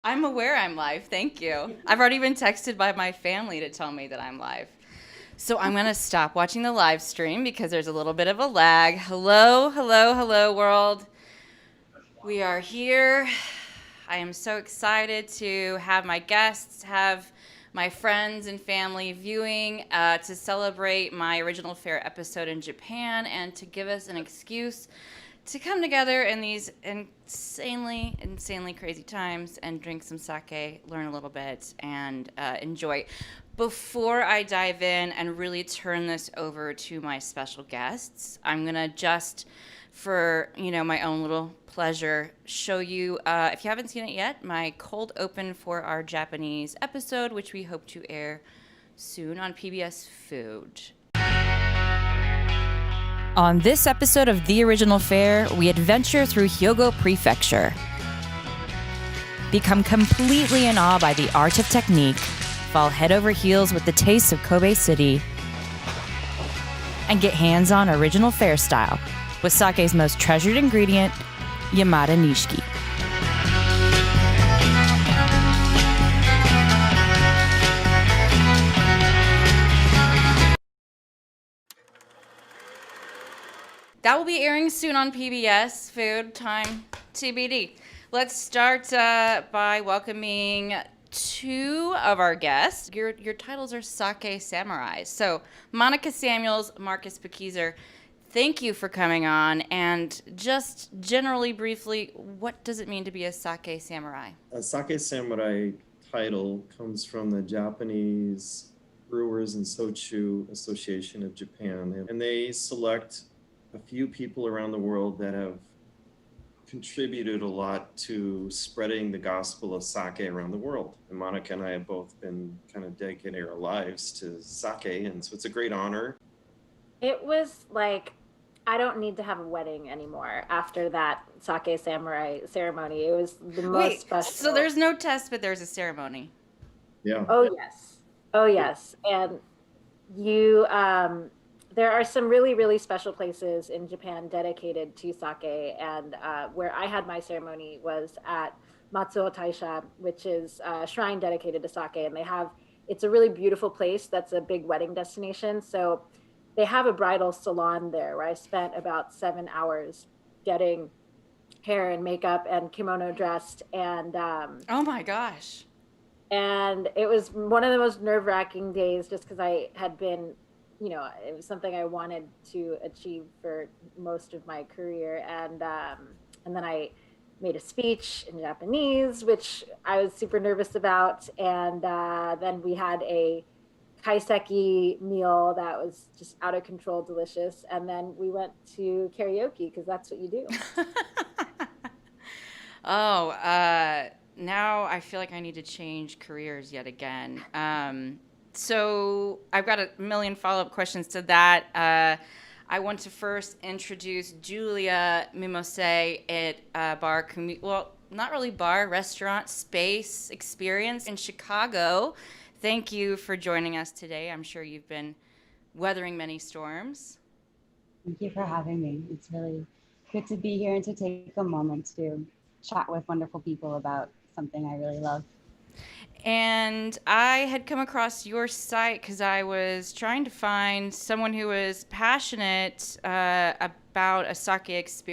I'm aware I'm live. Thank you. I've already been texted by my family to tell me that I'm live. So I'm going to stop watching the live stream because there's a little bit of a lag. Hello, hello, hello, world. We are here. I am so excited to have my guests, have my friends and family viewing to celebrate my original fair episode in Japan and to give us an excuse to come together in these insanely crazy times and drink some sake, learn a little bit, and enjoy. Before I dive in and really turn this over to my special guests, I'm gonna just, for my own little pleasure, show you, if you haven't seen it yet, my cold open for our Japanese episode, which we hope to air soon on PBS Food. On this episode of The Original Fare, we adventure through Hyogo Prefecture. Become completely in awe by the art of technique, fall head over heels with the taste of Kobe City, and get hands-on original fare style with sake's most treasured ingredient, Yamada Nishiki. That will be airing soon on PBS Food. Time TBD. Let's start by welcoming two of our guests. Your titles are Sake Samurai. So Monica Samuels, Marcus Pakizer, thank you for coming on. And just generally, briefly, what does it mean to be a Sake Samurai? A Sake Samurai title comes from the Japanese Brewers and Sochu Association of Japan, and they select a few people around the world that have contributed a lot to spreading the gospel of sake around the world. And Monica and I have both been kind of dedicating our lives to sake, and so it's a great honor. It was like, I don't need to have a wedding anymore after that Sake Samurai ceremony. It was the most special. So there's no test, but there's a ceremony. Yeah. Oh, yes. Oh, yes. And you, there are some really special places in Japan dedicated to sake. And where I had my ceremony was at Matsuo Taisha, which is a shrine dedicated to sake. And it's a really beautiful place that's a big wedding destination. So they have a bridal salon there where I spent about 7 hours getting hair and makeup and kimono dressed. And oh my gosh. And it was one of the most nerve-wracking days just because I had been, it was something I wanted to achieve for most of my career. And then I made a speech in Japanese, which I was super nervous about. And then we had a kaiseki meal that was just out of control delicious. And then we went to karaoke because that's what you do. Now I feel like I need to change careers yet again. So I've got a million follow-up questions to that. I want to first introduce Julia Momose at Bar Kumiko. Well, not really bar, restaurant, space, experience in Chicago. Thank you for joining us today. I'm sure you've been weathering many storms. Thank you for having me. It's really good to be here and to take a moment to chat with wonderful people about something I really love. And I had come across your site because I was trying to find someone who was passionate about a sake experience.